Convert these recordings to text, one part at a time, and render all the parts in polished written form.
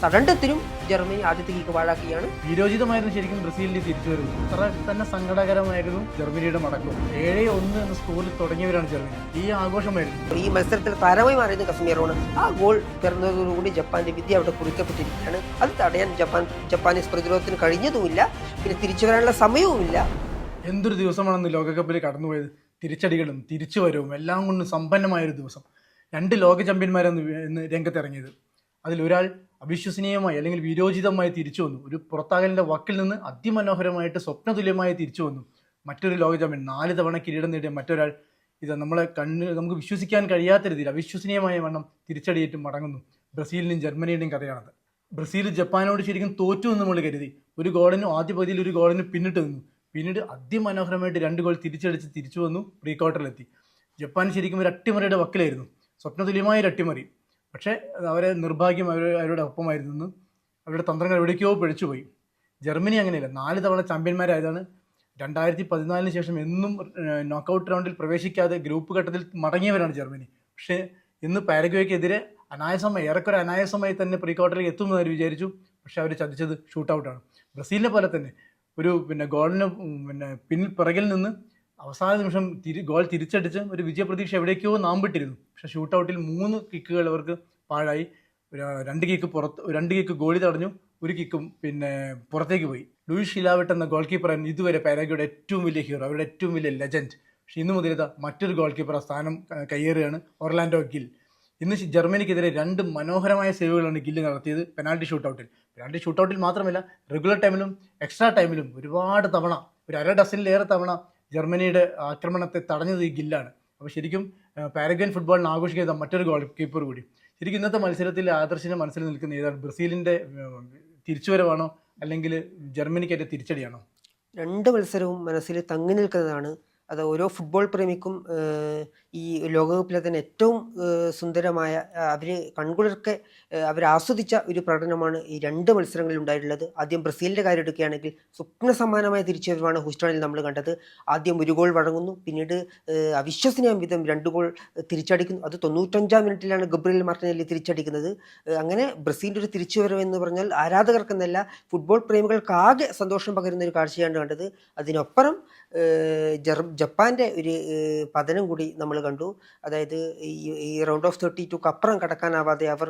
രണ്ടത്തിലും Germany ആദ്യത്തെ kick പാഴാക്കിയാണ്. വീരോചിതമായിരുന്നു ശരിക്കും ബ്രസീലിന്റെ തിരിച്ചുവരവ്. അത്ര തന്നെ സങ്കടകരമായിരുന്നു ജർമ്മനിയുടെ മടക്കം. 7-1 എന്ന സ്കോറിൽ തുടങ്ങിയവരാണ് ജർമ്മനി. ഈ ആഘോഷമായിരുന്നു. ഈ മത്സരത്തിൽ താരമായി മാറിയത് കസമിയറോണ്. ആ ഗോൾ പിറന്നതോടുകൂടി ജപ്പാന്റെ വിദ്യ അവിടെ കുറിക്കപ്പെട്ടിരിക്കുകയാണ്. അത് തടയാൻ ജപ്പാനീസ് പ്രതിരോധത്തിന് കഴിഞ്ഞതുമില്ല, പിന്നെ തിരിച്ചു വരാനുള്ള സമയവുമില്ല. എന്തൊരു ദിവസമാണെന്ന് ലോകകപ്പിൽ കടന്നുപോയത്. തിരിച്ചടികളും തിരിച്ചുവരവും എല്ലാം കൊണ്ട് സമ്പന്നമായൊരു ദിവസം. 2 ലോക ചാമ്പ്യന്മാരാണ് ഇന്ന് രംഗത്തിറങ്ങിയത്. അതിലൊരാൾ അവിശ്വസനീയമായി അല്ലെങ്കിൽ വീരോചിതമായി തിരിച്ചു വന്നു. ഒരു പുറത്താകലിന്റെ വക്കിൽ നിന്ന് അതിമനോഹരമായിട്ട് സ്വപ്നതുല്യമായി തിരിച്ചു വന്നു. മറ്റൊരു ലോക ചാമ്പ്യൻ, 4 തവണ കിരീടം നേടിയ മറ്റൊരാൾ ഇത് നമുക്ക് വിശ്വസിക്കാൻ കഴിയാത്ത രീതിയിൽ അവിശ്വസനീയമായ വണ്ണം തിരിച്ചടിയേറ്റ് മടങ്ങുന്നു. ബ്രസീലിനും ജർമ്മനിയുടെയും കഥയാണത്. ബ്രസീൽ ജപ്പാനോട് ശരിക്കും തോറ്റു എന്ന് നമ്മൾ കരുതി. ഒരു ഗോളിനും ആദ്യ പകുതിയിൽ ഒരു ഗോളിനും പിന്നിട്ട് നിന്നു. പിന്നീട് അതിമനോഹരമായിട്ട് 2 ഗോൾ തിരിച്ചടിച്ച് തിരിച്ചു വന്നു, പ്രീ ക്വാർട്ടറിലെത്തി. ജപ്പാൻ ശരിക്കും ഒരു അട്ടിമറിയുടെ വക്കിലായിരുന്നു, സ്വപ്നതുല്യമായ ഒരു അട്ടിമറി. പക്ഷേ അവരെ നിർഭാഗ്യം അവരുടെ ഒപ്പമായിരുന്നു. അവരുടെ തന്ത്രങ്ങൾ എവിടേക്കോ പിഴച്ചുപോയി. ജർമ്മനി അങ്ങനെയല്ല, 4 തവണ ചാമ്പ്യന്മാരായതാണ്. 2014 ശേഷം എന്നും നോക്കൌട്ട് റൗണ്ടിൽ പ്രവേശിക്കാതെ ഗ്രൂപ്പ് ഘട്ടത്തിൽ മടങ്ങിയവരാണ് ജർമ്മനി. പക്ഷേ ഇന്ന് പാരഗ്വേക്കെതിരെ ഏറെക്കുറെ അനായാസമായി തന്നെ പ്രീ ക്വാർട്ടറിൽ എത്തുമെന്ന് അവർ വിചാരിച്ചു. പക്ഷെ അവർ ചതിച്ചത് ഷൂട്ടൗട്ടാണ്. ബ്രസീലിനെ പോലെ തന്നെ ഒരു ഗോളിന് പിറകിൽ നിന്ന് അവസാന നിമിഷം ഗോൾ തിരിച്ചടിച്ച് ഒരു വിജയപ്രതീക്ഷ എവിടേക്കോ നാമ്പിട്ടിരുന്നു. പക്ഷെ ഷൂട്ടൗട്ടിൽ 3 കിക്കുകൾ അവർക്ക് പാഴായി. 2 കിക്ക് ഗോളി തടഞ്ഞു, 1 കിക്കും പുറത്തേക്ക് പോയി. ലൂയിസ് ഷിലാവട്ട് എന്ന ഗോൾ കീപ്പറാണ് ഇതുവരെ പാരാഗ്വേയുടെ ഏറ്റവും വലിയ ഹീറോ, അവരുടെ ഏറ്റവും വലിയ ലെജൻഡ്. പക്ഷെ ഇന്ന് മുതൽ മറ്റൊരു ഗോൾ കീപ്പർ ആ സ്ഥാനം കയ്യേറുകയാണ്, ഒർലാൻഡോ ഗിൽ. ഇന്ന് ജർമ്മനിക്കെതിരെ 2 മനോഹരമായ സേവുകളാണ് ഗില്ല് നടത്തിയത് പെനാൽറ്റി ഷൂട്ടൗട്ടിൽ മാത്രമല്ല, റെഗുലർ ടൈമിലും എക്സ്ട്രാ ടൈമിലും ഒരുപാട് തവണ, ഒരു 1/2 ഡസനിലേറെ തവണ ജർമ്മനിയുടെ ആക്രമണത്തെ തടഞ്ഞത് ഈ ഗില്ലാണ്. അപ്പോൾ ശരിക്കും പാരഗ്വൻ ഫുട്ബോളിന് ആഘോഷിക്കുന്ന മറ്റൊരു ഗോൾ കീപ്പർ കൂടി. ശരിക്കും ഇന്നത്തെ മത്സരത്തിൽ ആദർശിന്റെ മനസ്സിൽ നിൽക്കുന്ന ഏതാണ്? ബ്രസീലിന്റെ തിരിച്ചുവരവാണോ അല്ലെങ്കിൽ ജർമ്മനിക്കേറ്റ തിരിച്ചടിയാണോ? 2 മത്സരവും മനസ്സിൽ തങ്ങി നിൽക്കുന്നതാണ്. അത് ഓരോ ഫുട്ബോൾ പ്രേമിക്കും ഈ ലോകകപ്പിലെ തന്നെ ഏറ്റവും സുന്ദരമായ, അവർ കൺകുളിർക്കെ ആസ്വദിച്ച ഒരു പ്രകടനമാണ് ഈ 2 മത്സരങ്ങളിൽ ഉണ്ടായിട്ടുള്ളത്. ആദ്യം ബ്രസീലിൻ്റെ കാര്യം എടുക്കുകയാണെങ്കിൽ സ്വപ്ന സമാനമായ തിരിച്ചുവരവാണ് ഹൂസ്റ്റണിൽ നമ്മൾ കണ്ടത്. ആദ്യം 1 ഗോൾ വഴങ്ങുന്നു, പിന്നീട് അവിശ്വസനീയ വിധം 2 ഗോൾ തിരിച്ചടിക്കുന്നു. അത് 95-ാം മിനിറ്റിലാണ് ഗബ്രിയേൽ മാർട്ടിനെല്ലി തിരിച്ചടിക്കുന്നത്. അങ്ങനെ ബ്രസീലിൻ്റെ ഒരു തിരിച്ചുവരവ് എന്ന് പറഞ്ഞാൽ ആരാധകർക്കെന്നല്ല, ഫുട്ബോൾ പ്രേമികൾക്കാകെ സന്തോഷം പകരുന്ന ഒരു കാഴ്ചയാണ് കണ്ടത്. അതിനൊപ്പം ജപ്പാന്റെ ഒരു പതനം കൂടി നമ്മൾ കണ്ടു. അതായത് ഈ റൗണ്ട് ഓഫ് 32 അപ്പുറം കടക്കാനാവാതെ, അവർ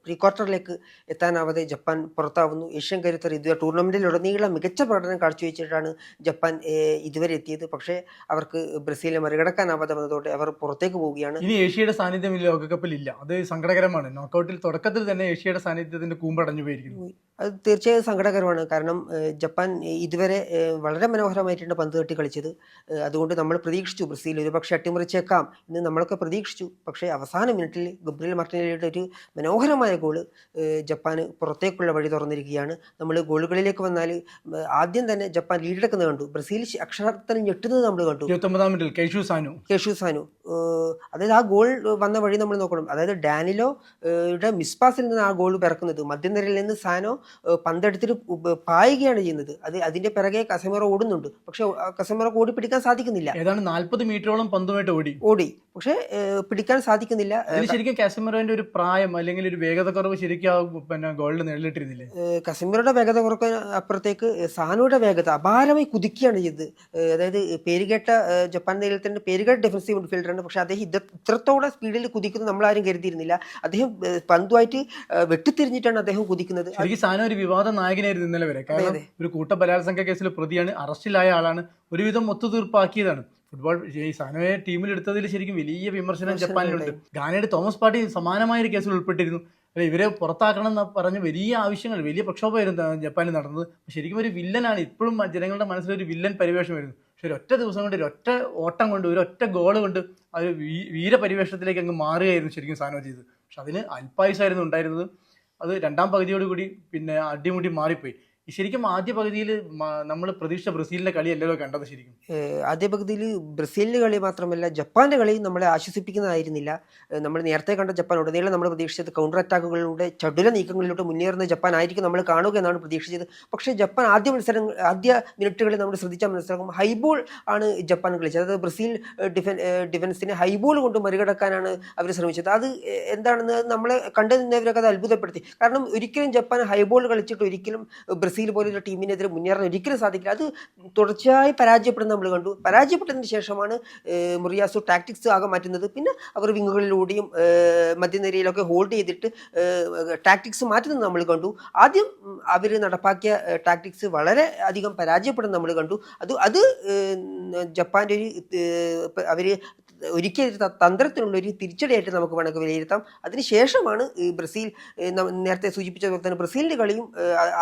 പ്രീ ക്വാർട്ടറിലേക്ക് എത്താനാവാതെ ജപ്പാൻ പുറത്താവുന്നു. ഏഷ്യൻ കരുത്തർ ഇതുവരെ ടൂർണമെന്റിലുടനീളം മികച്ച പ്രകടനം കാഴ്ചവെച്ചിട്ടാണ് ജപ്പാൻ ഇതുവരെ എത്തിയത്. പക്ഷേ അവർക്ക് ബ്രസീലിനെ മറികടക്കാനാവാതെ വന്നതോടെ അവർ പുറത്തേക്ക് പോവുകയാണ്. ഇനി ഏഷ്യയുടെ സാന്നിധ്യം ലോകകപ്പിൽ ഇല്ല, അത് സങ്കടകരമാണ്. നോക്കൌട്ടിൽ തുടക്കത്തിൽ തന്നെ ഏഷ്യയുടെ സാന്നിധ്യത്തിന്റെ കൂമ്പടഞ്ഞു പോയിരിക്കുന്നു. അത് തീർച്ചയായും സങ്കടകരമാണ്. കാരണം ജപ്പാൻ ഇതുവരെ വളരെ മനോഹരമായിട്ടുണ്ട് പന്ത് തട്ടി കളിച്ചത്. അതുകൊണ്ട് നമ്മൾ പ്രതീക്ഷിച്ചു ബ്രസീൽ ഒരുപക്ഷെ അട്ടിമറിച്ചേക്കാം എന്ന് നമ്മളൊക്കെ പ്രതീക്ഷിച്ചു. പക്ഷേ അവസാന മിനിറ്റിൽ ഗബ്രിയേൽ മാർട്ടിനെല്ലിയുടെ ഒരു മനോഹരമായ ഗോള് ജപ്പാന് പുറത്തേക്കുള്ള വഴി തുറന്നിരിക്കുകയാണ്. നമ്മൾ ഗോളുകളിലേക്ക് വന്നാൽ ആദ്യം തന്നെ ജപ്പാൻ ലീഡെടുക്കുന്നത് കണ്ടു. ബ്രസീൽ അക്ഷരാർത്ഥത്തിൽ ഞെട്ടുന്നത് നമ്മൾ കണ്ടു. 29-ാം മിനിറ്റിൽ കേഷു സാനു, അതായത് ആ ഗോൾ വന്ന വഴി നമ്മൾ നോക്കണം. അതായത് ഡാനിലോയുടെ മിസ്പാസിൽ നിന്ന് ആ ഗോൾ പിറക്കുന്നത്, മധ്യനിരയിൽ നിന്ന് സാനോ പന്തെടുത്തിട്ട് പായുകയാണ് ചെയ്യുന്നത്. അതിന്റെ പിറകെ കസമിറോ ഓടുന്നുണ്ട്. പക്ഷെ കസമിറോ ഓടി പിടിക്കാൻ സാധിക്കുന്നില്ല. ഏതാണ്ട് 40 മീറ്ററോളം പന്തുമായിട്ട് ഓടി, പക്ഷെ പിടിക്കാൻ സാധിക്കുന്നില്ല. ശരിക്കും കാസമിറോന്റെ ഒരു പ്രായം അല്ലെങ്കിൽ ഒരു വേഗത കുറവ് ശരിക്കും ഗോളിൽ നേടിയിട്ടിരുന്നില്ലേ? കസമിറോയുടെ വേഗത കുറക്കാൻ അപ്പുറത്തേക്ക് സാനോയുടെ വേഗത അപാരമായി കുതിക്കുകയാണ് ചെയ്തത്. അതായത് പേരുകേട്ട ജപ്പാൻ നേതൃത്വത്തിന്റെ പേരുകേട്ട ഡിഫൻസീവ് മിഡ്ഫീൽഡറാണ്. പക്ഷെ അദ്ദേഹം ഇത്രത്തോടെ സ്പീഡിൽ കുതിക്കുന്നത് നമ്മളാരും കരുതിയിരുന്നില്ല. അദ്ദേഹം പന്തുമായിട്ട് വെട്ടിത്തിരിഞ്ഞിട്ടാണ് അദ്ദേഹം കുതിക്കുന്നത്. സാനോ ഒരു വിവാദ നായകനായിരുന്നു ഇന്നലെ വരെ. കാരണം ഒരു കൂട്ട ബലാത്സംഗ കേസിൽ പ്രതിയാണ്, അറസ്റ്റിലായ ആളാണ്, ഒരുവിധം ഒത്തുതീർപ്പാക്കിയതാണ്. ഫുട്ബോൾ ഈ സാനോയെ ടീമിലെടുത്തതിൽ ശരിക്കും വലിയ വിമർശനം ജപ്പാനിലുണ്ട്. ഗാനയുടെ തോമസ് പാർട്ടി സമാനമായ ഒരു കേസിൽ ഉൾപ്പെട്ടിരുന്നു. ഇവരെ പുറത്താക്കണം എന്ന് പറഞ്ഞ് വലിയ ആവശ്യങ്ങൾ, വലിയ പ്രക്ഷോഭമായിരുന്നു ജപ്പാനിൽ നടന്നത്. ശരിക്കും ഒരു വില്ലനാണ്. ഇപ്പോഴും ജനങ്ങളുടെ മനസ്സിലൊരു വില്ലൻ പരിവേഷമായിരുന്നു. പക്ഷെ ഒരൊറ്റ ദിവസം കൊണ്ട്, ഒരൊറ്റ ഓട്ടം കൊണ്ട്, ഒരൊറ്റ ഗോള് കൊണ്ട് ആ ഒരു വീരപരിവേഷത്തിലേക്ക് അങ്ങ് മാറുകയായിരുന്നു ശരിക്കും സാനോ ചെയ്തത്. പക്ഷെ അതിന് അല്പായുസായിരുന്നു ഉണ്ടായിരുന്നത്. അത് 2-ാം പകുതിയോടുകൂടി അടിമുടി മാറിപ്പോയി. ശരിക്കും ആദ്യ പകുതിയിൽ നമ്മൾ പ്രതീക്ഷിച്ച ബ്രസീലിന്റെ കളി അല്ലല്ലോ കണ്ടത് ശരിക്കും. ആദ്യ പകുതിയിൽ ബ്രസീലിൻ്റെ കളി മാത്രമല്ല ജപ്പാന്റെ കളി നമ്മളെ ആശ്വസിപ്പിക്കുന്നതായിരുന്നില്ല. നമ്മൾ നേരത്തെ കണ്ട ജപ്പാൻ ഉടനീളം നമ്മൾ പ്രതീക്ഷിച്ചത് കൗണ്ടർ അറ്റാക്കുകളിലൂടെ ചടുല നീക്കങ്ങളിലൂടെ മുന്നേറുന്ന ജപ്പാൻ ആയിരിക്കും നമ്മൾ കാണുക എന്നാണ് പ്രതീക്ഷിച്ചത്. പക്ഷേ ജപ്പാൻ ആദ്യ മിനിറ്റുകളിൽ നമ്മൾ ശ്രദ്ധിച്ചാൽ മനസ്സിലാക്കും ഹൈബോൾ ആണ് ജപ്പാൻ കളിച്ചത്. അതായത് ബ്രസീൽ ഡിഫൻസിനെ ഹൈബോൾ കൊണ്ട് മറികടക്കാനാണ് അവർ ശ്രമിച്ചത്. അത് എന്താണെന്ന് നമ്മളെ കണ്ടു നിന്നവരൊക്കെ അത് അത്ഭുതപ്പെടുത്തി. കാരണം ഒരിക്കലും ജപ്പാൻ ഹൈബോൾ കളിച്ചിട്ട് ഒരിക്കലും ബ്രസീൽ പോലുള്ള ടീമിനെതിരെ മുന്നേറാൻ ഒരിക്കലും സാധിക്കില്ല. അത് തുടർച്ചയായി പരാജയപ്പെടുന്ന നമ്മൾ കണ്ടു. പരാജയപ്പെട്ടതിന് ശേഷമാണ് മുറിയാസു ടാക്ടിക്സ് ആകെ മാറ്റുന്നത്. പിന്നെ അവർ വിങ്ങുകളിലൂടെയും മധ്യനിരയിലൊക്കെ ഹോൾഡ് ചെയ്തിട്ട് ടാക്ടിക്സ് മാറ്റുന്നത് നമ്മൾ കണ്ടു. ആദ്യം അവർ നടപ്പാക്കിയ ടാക്ടിക്സ് വളരെ അധികം പരാജയപ്പെടുന്ന നമ്മൾ കണ്ടു. അത് ജപ്പാൻ്റെ അവർ ഒരിക്കലും തന്ത്രത്തിനുള്ള ഒരു തിരിച്ചടിയായിട്ട് നമുക്ക് വേണമെങ്കിൽ വിലയിരുത്താം. അതിനുശേഷമാണ് ബ്രസീൽ നേരത്തെ സൂചിപ്പിച്ചതുപോലെ തന്നെ ബ്രസീലിൻ്റെ കളിയും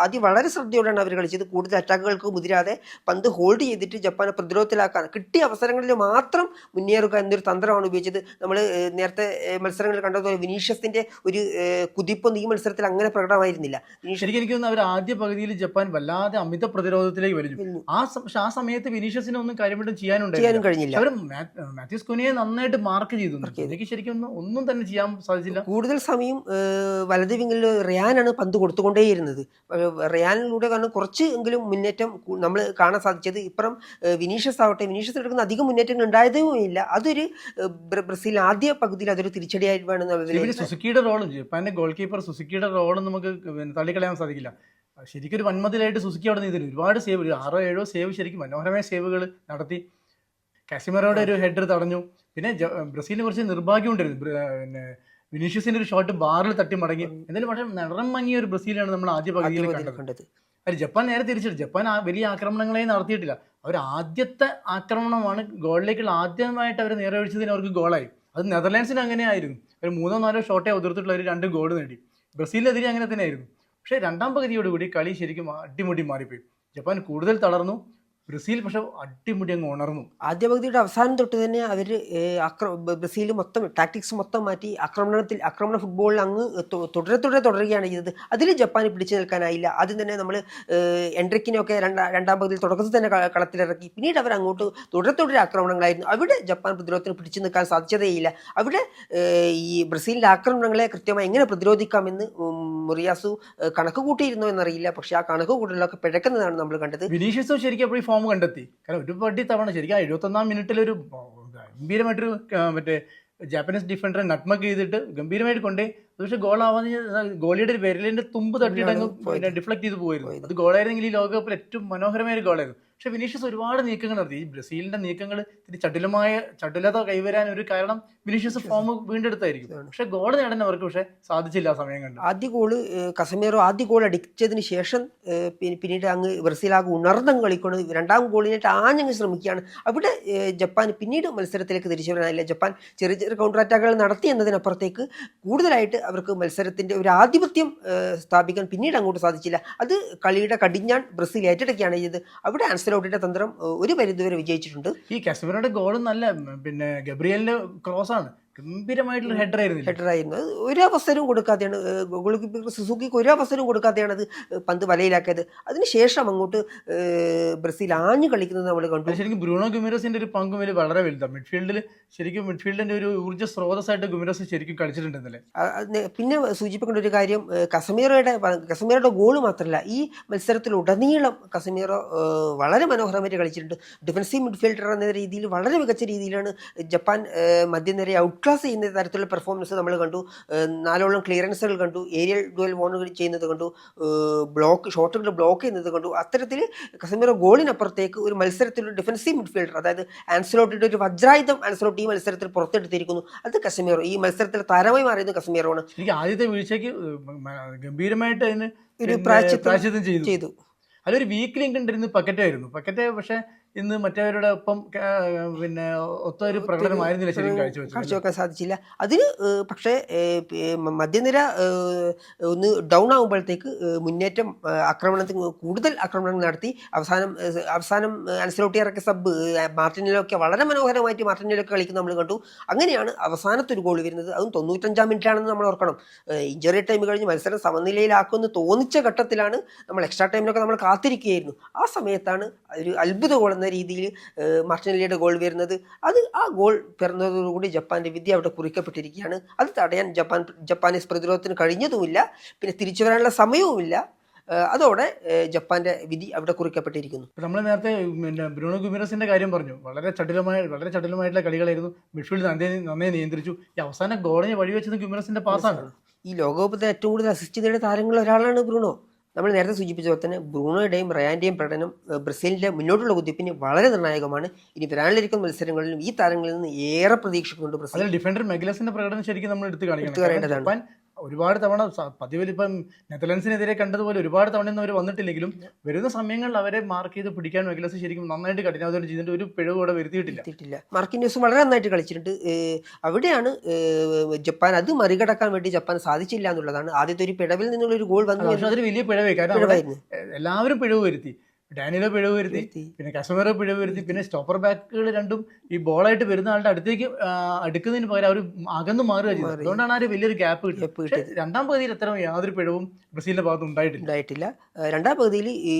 ആദ്യം വളരെ ശ്രദ്ധയോടെയാണ് അവർ കളിച്ചത്. കൂടുതൽ അറ്റാക്കുകൾക്ക് മുതിരാതെ പന്ത് ഹോൾഡ് ചെയ്തിട്ട് ജപ്പാനെ പ്രതിരോധത്തിലാക്കാൻ കിട്ടിയ അവസരങ്ങളിൽ മാത്രം മുന്നേറുക എന്നൊരു തന്ത്രമാണ് ഉപയോഗിച്ചത്. നമ്മൾ നേരത്തെ മത്സരങ്ങളിൽ കണ്ടതുപോലെ വിനീഷ്യസിന്റെ ഒരു കുതിപ്പൊന്നും ഈ മത്സരത്തിൽ അങ്ങനെ പ്രകടമായിരുന്നില്ല. ശരിക്കും എനിക്ക് തോന്നുന്നു അവർ ആദ്യ പകുതിയിൽ ജപ്പാൻ വല്ലാതെ അമിത പ്രതിരോധത്തിലേക്ക് വലിഞ്ഞു. ആ സമയത്ത് വിനീഷ്യസിനെ ഒന്നും കാര്യമായിട്ടും ചെയ്യാനും കഴിഞ്ഞില്ല. അവർ മാത്യൂസ് കുനിയെ നന്നായിട്ട് മാർക്ക് ചെയ്തു. എനിക്ക് ശരിക്കും ഒന്നും തന്നെ ചെയ്യാൻ സാധിച്ചില്ല. കൂടുതൽ സമയം വലത് വിങ്ങിൽ റിയാനാണ് പന്ത് കൊടുത്തുകൊണ്ടേയിരുന്നത്. റിയാനിലൂടെ കാരണം കുറച്ച് എങ്കിലും മുന്നേറ്റം നമ്മൾ കാണാൻ സാധിച്ചത്. ഇപ്പുറം വിനീഷ്യസ് ആവട്ടെ, വിനീഷ്യസ് എടുക്കുന്ന അധികം മുന്നേറ്റങ്ങൾ ഉണ്ടായതുമില്ല. അതൊരു ബ്രസീൽ ആദ്യ പകുതിയിൽ അതൊരു തിരിച്ചടിയായി വേണം. സുസുക്കിയുടെ റോളും ജപ്പാന്റെ ഗോൾ കീപ്പർ സുസുക്കിയുടെ റോളും നമുക്ക് തള്ളിക്കളയാൻ സാധിക്കില്ല. ശരിക്കും ഒരു വൻമതിലായിട്ട് സുസുക്കി അവിടെ നിന്ന് ഒരുപാട് സേവ്, 6-7 സേവ്, ശരിക്കും മനോഹരമായ സേവുകൾ നടത്തി. കാസിമറോയുടെ ഒരു ഹെഡർ തടഞ്ഞു. പിന്നെ ബ്രസീലിന് കുറച്ച് നിർഭാഗ്യം ഉണ്ടായിരുന്നു. പിന്നെ വിനീഷ്യസിന്റെ ഒരു ഷോട്ട് ബാറിൽ തട്ടി മടങ്ങി. എന്തായാലും വളരെ നിറം മങ്ങിയ ഒരു ബ്രസീലാണ് നമ്മൾ ആദ്യ പകുതിയിൽ കണ്ടത്. അത് ജപ്പാൻ നേരെ തിരിച്ചിട്ട് ജപ്പാൻ വലിയ ആക്രമണങ്ങളെ നടത്തിയിട്ടില്ല. അവർ ആദ്യത്തെ ആക്രമണമാണ് ഗോളിലേക്കുള്ള ആദ്യമായിട്ട് അവർ നേരെ ഒഴിച്ചതിന് അവർക്ക് ഗോളായി. അത് നെതർലാൻഡ്സിന് അങ്ങനെയായിരുന്നു. ഒരു 3-4 ഷോട്ടേ ഉതിർത്തിട്ടുള്ള ഒരു 2 ഗോൾ നേടി. ബ്രസീലിനെതിരെ അങ്ങനെ തന്നെ ആയിരുന്നു. പക്ഷേ രണ്ടാം പകുതിയോടുകൂടി കളി ശരിക്കും അടിമുടി മാറിപ്പോയി. ജപ്പാൻ കൂടുതൽ തളർന്നു. ബ്രസീൽ പക്ഷെ അടിമുടി അങ്ങ് ഉണർന്നു. ആദ്യ പകുതിയുടെ അവസാനം തൊട്ട് തന്നെ അവർ ബ്രസീൽ മൊത്തം ടാക്ടിക്സ് മൊത്തം മാറ്റി ആക്രമണ ഫുട്ബോളിൽ അങ്ങ് തുടരുകയാണ് ചെയ്തത്. അതിൽ ജപ്പാന് പിടിച്ചു നിൽക്കാനായില്ല. ആദ്യം തന്നെ നമ്മൾ എൻട്രിക്കിനെയൊക്കെ രണ്ടാം പകുതിയിൽ തുടക്കത്തിൽ തന്നെ കളത്തിലിറക്കി. പിന്നീട് അവർ അങ്ങോട്ട് തുടരെ ആക്രമണങ്ങളായിരുന്നു. അവിടെ ജപ്പാൻ പ്രതിരോധത്തിന് പിടിച്ചു നിൽക്കാൻ സാധിച്ചതേയില്ല. അവിടെ ഈ ബ്രസീലിൻ്റെ ആക്രമണങ്ങളെ കൃത്യമായി എങ്ങനെ പ്രതിരോധിക്കാമെന്ന് മുറിയാസു കണക്ക് കൂട്ടിയിരുന്നോ എന്നറിയില്ല. പക്ഷെ ആ കണക്ക് കൂട്ടലൊക്കെ പിഴക്കുന്നതാണ് നമ്മൾ കണ്ടത്. വിനീഷ്യസും ശരിക്കും ഫോം കണ്ടെത്തി. കാരണം ഒരു പടി തവണ ശരിക്കും 71-ാം മിനിറ്റിലൊരു ഗംഭീരമായിട്ടൊരു മറ്റേ ജാപ്പനീസ് ഡിഫൻഡറെ നട്ട്മഗ് ചെയ്തിട്ട് ഗംഭീരമായിട്ട് കൊണ്ടേ. പക്ഷെ ഗോളാവാന്ന് ഗോളിയുടെ ഒരു വിരലിന്റെ തുമ്പ് തട്ടിയിട്ടങ്ങ് ഡിഫ്ലക്ട് ചെയ്ത് പോയിരുന്നു. അത് ഗോളായിരുന്നെങ്കിൽ ഈ ലോകകപ്പിൽ ഏറ്റവും മനോഹരമായ ഒരു ഗോളായിരുന്നു. പക്ഷെ വിനീഷ്യസ് ഒരുപാട് നീക്കങ്ങൾ നടത്തി. ഈ ബ്രസീലിന്റെ നീക്കങ്ങൾ ഇത്തിരി ചടുലത കൈവരാൻ ഒരു കാരണം വിനീഷ്യസ് ഫോം വീണ്ടെടുത്തായിരിക്കും. പക്ഷെ ഗോൾ നേടാൻ അവർക്ക് പക്ഷെ സാധിച്ചില്ല ആ സമയം കണ്ട്. ആദ്യ ഗോൾ അടിച്ചതിന് ശേഷം പിന്നീട് അങ്ങ് ബ്രസീൽ ഉണർന്നങ്ങ് കളിക്കൊണ്ട് രണ്ടാം ഗോളിനായിട്ട് ആഞ്ഞങ്ങ് ശ്രമിക്കുകയാണ്. അവിടെ ജപ്പാൻ പിന്നീട് മത്സരത്തിലേക്ക് തിരിച്ചു വരാനില്ല. ജപ്പാൻ ചെറിയ ചെറിയ കൗണ്ടർ അറ്റാക്കുകൾ നടത്തി എന്നതിനപ്പുറത്തേക്ക് കൂടുതലായിട്ട് അവർക്ക് മത്സരത്തിന്റെ ഒരു ആധിപത്യം സ്ഥാപിക്കാൻ പിന്നീട് അങ്ങോട്ട് സാധിച്ചില്ല. അത് കളിയുടെ കടിഞ്ഞാൺ ബ്രസീൽ ഏറ്റെടുക്കുകയാണ് ചെയ്തത്. അവിടെ ആൻസലോട്ടിയുടെ തന്ത്രം ഒരു പരിധിവരെ വിജയിച്ചിട്ടുണ്ട്. ഈ കാസിമിറോയുടെ ഗോളും നല്ല പിന്നെ ഗബ്രിയലിന്റെ ക്രോസ് ആണ്. ഗംഭീരമായിട്ടുള്ള ഹെഡർ ആയിരുന്നു. ഒരു അവസരവും കൊടുക്കാതെയാണ് ഗോൾ കീപ്പർ സുസുക്കിക്ക് ഒരു അവസരവും കൊടുക്കാതെയാണ് അത് പന്ത് വലയിലാക്കിയത്. അതിനുശേഷം അങ്ങോട്ട് ബ്രസീൽ ആഞ്ഞു കളിക്കുന്നത് നമ്മൾ കണ്ടു. ശരിക്കും ബ്രൂണോ ഗുമിറസിന്റെ ഒരു പങ്കും വളരെ വലുതാണ്. മിഡ്ഫീൽഡിന്റെ ഒരു ഊർജ്ജ സ്രോതസ്സായിട്ട് ഗുമിറസ് ശരിക്കും കളിച്ചിട്ടുണ്ടെന്നല്ലേ. പിന്നെ സൂചിപ്പിക്കേണ്ട ഒരു കാര്യം കസമീറോയുടെ ഗോൾ മാത്രമല്ല, ഈ മത്സരത്തിലുടനീളം കസമീറോ വളരെ മനോഹരമായിട്ട് കളിച്ചിട്ടുണ്ട്. ഡിഫൻസീവ് മിഡ്ഫീൽഡർ എന്ന രീതിയിൽ വളരെ മികച്ച രീതിയിലാണ് ജപ്പാൻ മധ്യനിരയെ ഔട്ട് ക്ലാസ് ചെയ്യുന്ന തരത്തിലുള്ള പെർഫോമൻസ് നമ്മൾ കണ്ടു. 4 ക്ലിയറൻസുകൾ കണ്ടു, ഏരിയൽ ഡുവൽ വോണുകൾ ചെയ്യുന്നത് കണ്ടു, ഷോട്ടുകൾ ബ്ലോക്ക് ചെയ്യുന്നത് കണ്ടു. അത്തരത്തിൽ കസമീറോ ഗോളിനപ്പുറത്തേക്ക് ഒരു മത്സരത്തിലൊരു ഡിഫൻസീവ് മിഡ്ഫീൽഡർ, അതായത് ആൻസലോട്ടിയുടെ ഒരു വജ്രായുധം ആൻസലോട്ടി ഈ മത്സരത്തിൽ പുറത്തെടുത്തിരിക്കുന്നു. അത് കസമീറോ, ഈ മത്സരത്തിൽ താരമായി മാറിയത് കസമീറോ ആണ്. എനിക്ക് ആദ്യത്തെ വീഴ്ചയ്ക്ക് ഗംഭീരമായിട്ട് അതിന് ഒരു പ്രായശ്ചിത്തം ചെയ്തു. അതിലൊരു വീക്ക് ലിങ്ക് ഉണ്ടായിരുന്നു പക്കറ്റായിരുന്നു. പക്കറ്റ് പക്ഷേ ഇന്ന് മറ്റവരുടെ ഒപ്പം പിന്നെ ഒത്തൊരു പ്രകടനമായിരുന്നില്ല ശരിക്കും കാഴ്ചവെച്ചത്. കാഴ്ചവെക്കാൻ സാധിച്ചില്ല. അതിന് പക്ഷേ മധ്യനിര ഒന്ന് ഡൗൺ ആകുമ്പോഴത്തേക്ക് മുന്നേറ്റം ആക്രമണത്തിന് കൂടുതൽ ആക്രമണം നടത്തി അവസാനം അൻസലോട്ടി ഇറക്കിയ സബ് മാർട്ടിനിലൊക്കെ വളരെ മനോഹരമായിട്ട് മാർട്ടിനിലൊക്കെ കളിക്കുന്ന നമ്മൾ കണ്ടു. അങ്ങനെയാണ് അവസാനത്തെ ഒരു ഗോൾ വരുന്നത്. അതും 95-ാം മിനിറ്റാണെന്ന് നമ്മൾ ഓർക്കണം. ഇഞ്ചറി ടൈം കഴിഞ്ഞ് മത്സരം സമനിലയിലാക്കുമെന്ന് തോന്നിച്ച ഘട്ടത്തിലാണ് നമ്മൾ എക്സ്ട്രാ ടൈമിലൊക്കെ നമ്മൾ കാത്തിരിക്കുകയായിരുന്നു. ആ സമയത്താണ് ഒരു അത്ഭുത ഗോൾ എന്ന രീതിയിൽ മാർട്ടിനെല്ലിയുടെ ഗോൾ വരുന്നത്. ആ ഗോൾ പിറന്നതോടുകൂടി ജപ്പാന്റെ വിദ്യ അവിടെ കുറിക്കപ്പെട്ടിരിക്കുകയാണ്. അത് തടയാൻ ജപ്പാനീസ് പ്രതിരോധത്തിന് കഴിഞ്ഞതുമില്ല, പിന്നെ തിരിച്ചു വരാനുള്ള സമയവുമില്ല. അതോടെ ജപ്പാന്റെ വിധി അവിടെ കുറിക്കപ്പെട്ടിരിക്കുന്നു. നമ്മൾ നേരത്തെ പിന്നെ ബ്രൂണോ ഗുമിറസിന്റെ കാര്യം പറഞ്ഞു. വളരെ ചടുലമായിട്ടുള്ള കളികളായിരുന്നു. മിഡ്ഫീൽഡ് നന്നായി നിയന്ത്രിച്ചു. ഈ അവസാന ഗോളിന് വഴിവെച്ചത് ഗുമിറസിന്റെ പാസ്സാണ്. ഈ ലോകകപ്പിൽ ഏറ്റവും കൂടുതൽ അസിസ്റ്റ് നേടിയ താരങ്ങളിൽ ഒരാളാണ് ബ്രൂണോ. നമ്മൾ നേരത്തെ സൂചിപ്പിച്ച പോലെ തന്നെ ബ്രൂണോയുടെയും റയാന്റെയും പ്രകടനം ബ്രസീലിന്റെ മുന്നോട്ടുള്ള കുതിപ്പിന് വളരെ നിർണായകമാണ്. ഇനി വരാനിരിക്കുന്ന മത്സരങ്ങളിലും ഈ താരങ്ങളിൽ നിന്ന് ഏറെ പ്രതീക്ഷിക്കുന്നുണ്ട് ബ്രസീൽ. ഡിഫൻഡർ മെഗലസിന്റെ പ്രകടനം ശരിക്കും നമ്മൾ എടുത്തു കാണിക്കണം. ഒരുപാട് തവണ പതിവിൽ ഇപ്പം നെതർലൻഡ്സിനെതിരെ കണ്ടതുപോലെ ഒരുപാട് തവണ ഒന്നും അവർ വന്നിട്ടില്ലെങ്കിലും വരുന്ന സമയങ്ങളിൽ അവരെ മാർക്ക് ചെയ്ത് പിടിക്കാൻ മെഗലസ് ശരിക്കും നന്നായിട്ട് കഠിനാധ്വാനം ചെയ്തിട്ട് ഒരു പിഴവ് അവിടെ വരുത്തിയിട്ടില്ല. മാർക്കിന്യോസ് വളരെ നന്നായിട്ട് കളിച്ചിട്ടുണ്ട്. അവിടെയാണ് ജപ്പാൻ അത് മറികടക്കാൻ വേണ്ടി ജപ്പാൻ സാധിച്ചില്ല എന്നുള്ളതാണ്. ആദ്യത്തെ ഒരു പിഴവിൽ നിന്നുള്ള ഒരു ഗോൾ വന്നു. പക്ഷെ അതൊരു വലിയ പിഴവേ. കാരണം എല്ലാവരും പിഴവ് വരുത്തി. ഡാനിയലോ പിഴവ് വരുത്തി, പിന്നെ കസമേറോ പിഴവ് വരുത്തി, പിന്നെ സ്റ്റോപ്പർ ബാക്കുകൾ രണ്ടും ഈ ബോളായിട്ട് വരുന്ന ആളുടെ അടുത്തേക്ക് അടുക്കുന്നതിന് പകരം അവർ അകന്നു മാറുക ചെയ്തു. അതുകൊണ്ടാണ് ആ ഒരു വലിയൊരു ഗ്യാപ്പ് കിട്ടിയത്. രണ്ടാം പകുതിയിൽ അത്തരം യാതൊരു പിഴവും ബ്രസീലിന്റെ ഭാഗത്ത് ഉണ്ടായിട്ടില്ല. രണ്ടാം പകുതിയിൽ ഈ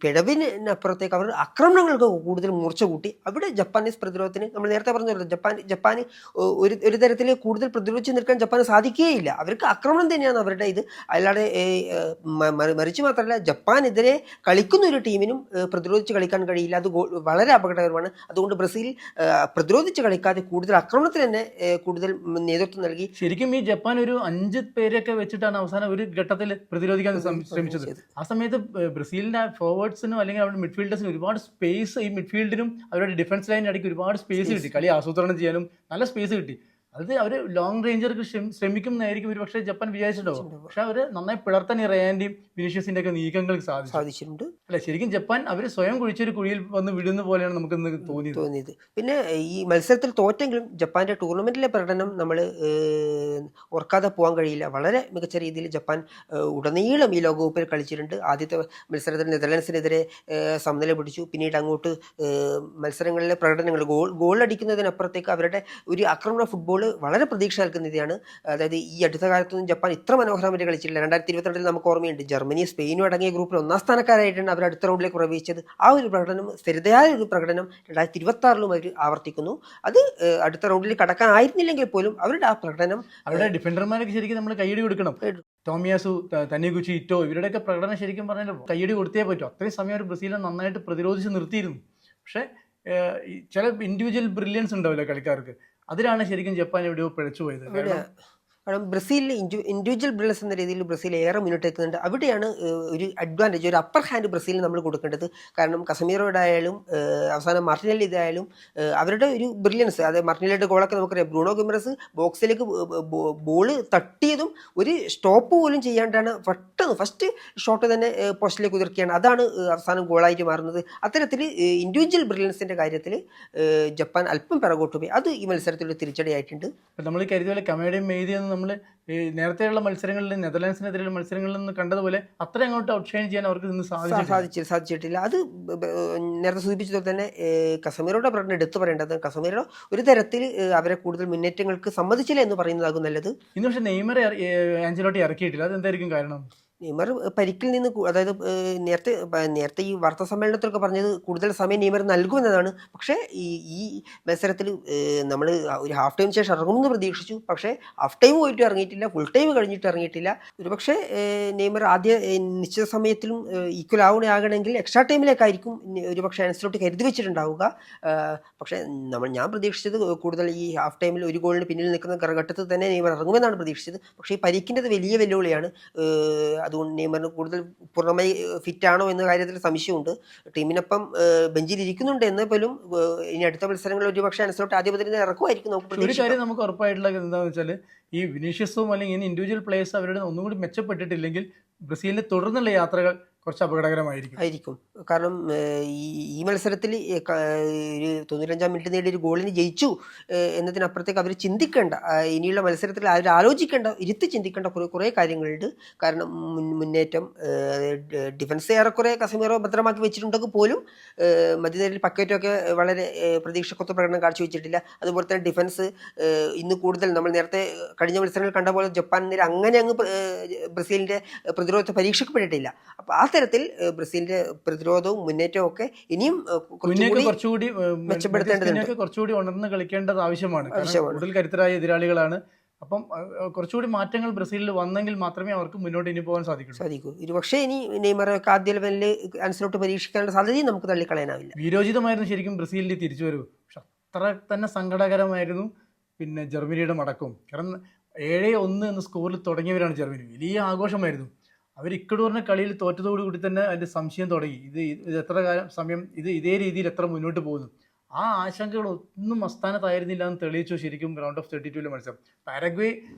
പിഴവിനപ്പുറത്തേക്ക് അവർ ആക്രമണങ്ങൾക്ക് കൂടുതൽ മൂർച്ച കൂട്ടി. അവിടെ ജപ്പാനീസ് പ്രതിരോധത്തിന് നമ്മൾ നേരത്തെ പറഞ്ഞല്ലോ, ജപ്പാന് ഒരു തരത്തിൽ കൂടുതൽ പ്രതിരോധിച്ച് നിൽക്കാൻ ജപ്പാന് സാധിക്കുകയില്ല. അവർക്ക് ആക്രമണം തന്നെയാണ് അവരുടെ ഇത്. അല്ലാതെ മറിച്ച് മാത്രമല്ല, ജപ്പാനെതിരെ കളിക്കുന്ന ഒരു ടീമിനും പ്രതിരോധിച്ച് കളിക്കാൻ കഴിയില്ല. അത് വളരെ അപകടകരമാണ്. അതുകൊണ്ട് ബ്രസീൽ പ്രതിരോധിച്ച് കളിക്കാതെ കൂടുതൽ ആക്രമണത്തിന് തന്നെ കൂടുതൽ നേതൃത്വം നൽകി. ശരിക്കും ഈ ജപ്പാൻ ഒരു 5 പേരൊക്കെ വെച്ചിട്ടാണ് അവസാനം ഒരു ഘട്ടത്തിൽ പ്രതിരോധിക്കാൻ ശ്രമിച്ചത്. ആ സമയത്ത് ബ്രസീലിന്റെ ഫോർവേഡ്സിനും അല്ലെങ്കിൽ അവരുടെ മിഡ്ഫീൽഡേഴ്സിനും ഒരുപാട് സ്പേസ്, ഈ മിഡ്ഫീൽഡിനും അവരുടെ ഡിഫൻസ് ലൈനിന് ഇടയ്ക്ക് ഒരുപാട് സ്പേസ് കിട്ടി. കളി ആസൂത്രണം ചെയ്യാനും നല്ല സ്പേസ് കിട്ടി. അത് അവർ ലോങ് റേഞ്ചർക്ക് ശ്രമിക്കുന്നതായിരിക്കും ഒരു പക്ഷേ ജപ്പാൻ വിചാരിച്ചിട്ടുണ്ടാവും. പക്ഷെ അവർ നന്നായി പിളർത്താൻ ഈ റയാന്റെയും വിനീഷ്യസിന്റെ ഒക്കെ നീക്കങ്ങൾക്ക് സാധിച്ചിട്ടുണ്ട്. അല്ലെ, ശരിക്കും ജപ്പാൻ അവർ സ്വയം കുഴിച്ചൊരു കുഴിയിൽ വന്ന് വിടുന്ന പോലെയാണ് നമുക്ക് തോന്നിയത്. പിന്നെ ഈ മത്സരത്തിൽ തോറ്റെങ്കിലും ജപ്പാന്റെ ടൂർണമെന്റിലെ പ്രകടനം നമ്മൾ ഓർക്കാതെ പോകാൻ കഴിയില്ല. വളരെ മികച്ച രീതിയിൽ ജപ്പാൻ ഉടനീളം ഈ ലോകകപ്പിൽ കളിച്ചിട്ടുണ്ട്. ആദ്യത്തെ മത്സരത്തിൽ നെതർലൻഡ്സിനെതിരെ സമനില പിടിച്ചു. പിന്നീട് അങ്ങോട്ട് മത്സരങ്ങളിലെ പ്രകടനങ്ങൾ ഗോൾ അടിക്കുന്നതിനപ്പുറത്തേക്ക് അവരുടെ ഒരു ആക്രമണ ഫുട്ബോൾ വളരെ പ്രതീക്ഷ നൽകുന്നതാണ്. അതായത് ഈ അടുത്ത കാലത്തൊന്നും ജപ്പാൻ ഇത്ര മനോഹരമായിട്ട് കളിച്ചിട്ടില്ല. 2022 നമുക്ക് ഓർമ്മയുണ്ട്, ജർമ്മനി സ്പെയിനും അടങ്ങിയ ഗ്രൂപ്പിൽ 1ാം സ്ഥാനക്കാരായിട്ടാണ് അവർ അടുത്ത റൗണ്ടിലേക്ക് പ്രവേശിച്ചത്. ആ ഒരു പ്രകടനം, സ്ഥിരതയായ ഒരു പ്രകടനം 2026 അവർ ആവർത്തിക്കുന്നു. അത് അടുത്ത റൗണ്ടിൽ കടക്കാനായിരുന്നില്ലെങ്കിൽ പോലും അവരുടെ ആ പ്രകടനം, അവരുടെ ഡിഫൻഡർമാരൊക്കെ ശരിക്കും നമ്മൾ കൈയടി കൊടുക്കണം. ടോമിയാസു, തനിഗുച്ചി, ഇറ്റോ, ഇവരുടെയൊക്കെ പ്രകടനം ശരിക്കും പറഞ്ഞാൽ കൈയടി കൊടുത്തേ പറ്റും. അത്രയും സമയം ഒരു ബ്രസീലിനെ നന്നായിട്ട് പ്രതിരോധിച്ച് നിർത്തിയിരുന്നു. പക്ഷേ ചില ഇൻഡിവിജ്വൽ ബ്രില്യൻസ് ഉണ്ടാവില്ല കളിക്കാർക്ക്. അതിലാണ് ശരിക്കും ജപ്പാൻ എവിടെയോ പിഴച്ചു പോയത്. കാരണം ബ്രസീലിൽ ഇൻഡിവിജ്വൽ ബ്രില്യൻസ് എന്ന രീതിയിൽ ബ്രസീൽ ഏറെ മുന്നോട്ട് എത്തുന്നുണ്ട്. അവിടെയാണ് ഒരു അഡ്വാൻറ്റേജ്, ഒരു അപ്പർ ഹാൻഡ് ബ്രസീലിന് നമ്മൾ കൊടുക്കേണ്ടത്. കാരണം കസമീറോയുടെ ആയാലും അവസാനം മാർട്ടിനെല്ലി ഇതായാലും അവരുടെ ഒരു ബ്രില്യൻസ്, അതായത് മാർട്ടിനെല്ലിയുടെ ഗോളൊക്കെ നമുക്കറിയാം. ബ്രൂണോ ഗിമറസ് ബോക്സിലേക്ക് ബോൾ തട്ടിയതും ഒരു സ്റ്റോപ്പ് പോലും ചെയ്യാണ്ടാണ് പെട്ടെന്ന് ഫസ്റ്റ് ഷോട്ട് തന്നെ പോസ്റ്റിലേക്ക് ഉതിർക്കുകയാണ്. അതാണ് അവസാനം ഗോളായിട്ട് മാറുന്നത്. അത്തരത്തിൽ ഇൻഡിവിജ്വൽ ബ്രില്യൻസിൻ്റെ കാര്യത്തിൽ ജപ്പാൻ അല്പം പിറകോട്ട് പോയി. അത് ഈ മത്സരത്തിൽ തിരിച്ചടിയായിട്ടുണ്ട്. നമ്മൾ കരുതിയ കമേഡയും മെയ്തിയെന്ന് നമ്മൾ നേരത്തെയുള്ള മത്സരങ്ങളിൽ, നെതർലാൻഡ്സിനെതിരെയുള്ള മത്സരങ്ങളിൽ നിന്ന് കണ്ടതുപോലെ അത്ര അങ്ങോട്ട് ഔട്ട്ഷൈൻ ചെയ്യാൻ അവർക്ക് നിന്ന് സാധിച്ചിട്ടില്ല. അത് നേരത്തെ സൂചിപ്പിച്ചതുപോലെ തന്നെ കസമീറോയുടെ പ്രകടനം എടുത്തു പറയേണ്ടത്. കസമീറോ ഒരു തരത്തിൽ അവരെ കൂടുതൽ മുന്നേറ്റങ്ങൾക്ക് സമ്മതിച്ചില്ല എന്ന് പറയുന്നതാകും നല്ലത്. ഇന്ന് പക്ഷേ നെയ്മറെ ആഞ്ചലോട്ടി ഇറക്കിയിട്ടില്ല. അതെന്തായിരിക്കും കാരണം? നെയ്മർ പരിക്കിൽ നിന്ന്, അതായത് നേരത്തെ ഈ വാർത്താ സമ്മേളനത്തിലൊക്കെ പറഞ്ഞത് കൂടുതൽ സമയം നെയ്മർ നൽകുമെന്നതാണ്. പക്ഷേ ഈ മത്സരത്തിൽ നമ്മൾ ഒരു ഹാഫ് ടൈം ശേഷം ഇറങ്ങുമെന്ന് പ്രതീക്ഷിച്ചു. പക്ഷേ ഹാഫ് ടൈം പോയിട്ട് ഇറങ്ങിയിട്ടില്ല, ഫുൾ ടൈം കഴിഞ്ഞിട്ട് ഇറങ്ങിയിട്ടില്ല. ഒരുപക്ഷെ നെയ്മർ ആദ്യ നിശ്ചിത സമയത്തിലും ഈക്വൽ ആകണമെങ്കിൽ എക്സ്ട്രാ ടൈമിലേക്കായിരിക്കും ഒരുപക്ഷെ അൻസലോട്ടി കരുതി വെച്ചിട്ടുണ്ടാവുക. പക്ഷേ ഞാൻ പ്രതീക്ഷിച്ചത് കൂടുതൽ ഈ ഹാഫ് ടൈമിൽ ഒരു ഗോളിന് പിന്നിൽ നിൽക്കുന്ന ഘട്ടത്തിൽ തന്നെ നെയ്മർ ഇറങ്ങുമെന്നാണ് പ്രതീക്ഷിച്ചത്. പക്ഷേ ഈ പരിക്കിൻ്റെ വലിയ വെല്ലുവിളിയാണ്. അതുകൊണ്ട് നെയ്മറിന് കൂടുതൽ പൂർണ്ണമായി ഫിറ്റാണോ എന്ന കാര്യത്തിൽ സംശയമുണ്ട്. ടീമിനൊപ്പം ബെഞ്ചിൽ ഇരിക്കുന്നുണ്ട് എന്ന് പോലും ഇനി അടുത്ത മത്സരങ്ങളിൽ ഒരുപക്ഷെ അൻസലോട്ടി ആദ്യ പതിനെ ഇറക്കുമായിരിക്കും. ഒരു കാര്യം നമുക്ക് ഉറപ്പായിട്ടുള്ള എന്താണെന്ന് വെച്ചാൽ, ഈ വിനീഷ്യസും അല്ലെങ്കിൽ ഇൻഡിവിജ്വൽ പ്ലേയേഴ്സ് അവരുടെ ഒന്നും കൂടി മെച്ചപ്പെട്ടിട്ടില്ലെങ്കിൽ ബ്രസീലിന്റെ തുടർന്നുള്ള യാത്രകൾ കുറച്ച് അപകടകരമായിരിക്കും. ആയിരിക്കും. കാരണം ഈ മത്സരത്തിൽ ഒരു 95-ാം മിനിറ്റ് നേടിയ ഒരു ഗോളിന് ജയിച്ചു എന്നതിനപ്പുറത്തേക്ക് അവർ ചിന്തിക്കേണ്ട, ഇനിയുള്ള മത്സരത്തിൽ അവർ ആലോചിക്കേണ്ട, ചിന്തിക്കേണ്ട കുറേ കാര്യങ്ങളുണ്ട്. കാരണം മുന്നേറ്റം, ഡിഫൻസ് ഏറെക്കുറെ കസമീറോ ഭദ്രമാക്കി വെച്ചിട്ടുണ്ടെങ്കിൽ പോലും മധ്യനിരയിൽ പക്കേറ്റൊക്കെ വളരെ പ്രതീക്ഷക്കൊത്ത പ്രകടനം കാഴ്ചവെച്ചിട്ടില്ല. അതുപോലെ തന്നെ ഡിഫൻസ് ഇന്ന് കൂടുതൽ നമ്മൾ നേരത്തെ കഴിഞ്ഞ മത്സരങ്ങൾ കണ്ട പോലെ ജപ്പാൻ നിര അങ്ങനെ അങ്ങ് ബ്രസീലിൻ്റെ പ്രതിരോധത്തെ പരീക്ഷിക്കപ്പെട്ടിട്ടില്ല. അപ്പോൾ ആ തരത്തിൽ ബ്രസീലിന്റെ പ്രതിരോധവും മുന്നേറ്റവും ഒക്കെ ഇനിയും കുറച്ചുകൂടി മെച്ചപ്പെടുത്തേണ്ടതുണ്ട്. കുറച്ചുകൂടി ഉണർന്ന് കളിക്കേണ്ടത് ആവശ്യമാണ്. കൂടുതൽ കരുത്തരായ എതിരാളികളാണ്. അപ്പം കുറച്ചുകൂടി മാറ്റങ്ങൾ ബ്രസീലിൽ വന്നെങ്കിൽ മാത്രമേ അവർക്ക് മുന്നോട്ട് ഇനി പോകാൻ സാധിക്കൂ. ഒരു പക്ഷേ ഇനി നെയ്മറൊക്കെ ആദ്യ ലെവലിൽ ആൻസലോട്ട് പരീക്ഷിക്കാനുള്ള സാധ്യതയും നമുക്ക് തള്ളിക്കളയാനാവില്ല. വീരോചിതമായിരുന്നു ശരിക്കും ബ്രസീലിന്റെ തിരിച്ചുവരവ്. പക്ഷെ അത്ര തന്നെ സങ്കടകരമായിരുന്നു പിന്നെ ജർമ്മനിയുടെ മടക്കവും. കാരണം 7-1 എന്ന സ്കോറിൽ തുടങ്ങിയവരാണ് ജർമ്മനി. വലിയ ആഘോഷമായിരുന്നു. അവർ ഇക്വഡോറിന്റെ കളിയിൽ തോറ്റതോടുകൂടി തന്നെ അതിന്റെ സംശയം തുടങ്ങി. ഇത് എത്ര സമയം ഇതേ രീതിയിൽ എത്ര മുന്നോട്ട് പോകുന്നു. ആ ആശങ്കകൾ ഒന്നും അസ്ഥാനത്തായിരുന്നില്ല എന്ന് തെളിയിച്ചു ശരിക്കും റൗണ്ട് ഓഫ് 32 മത്സരം. പാരഗ്വേ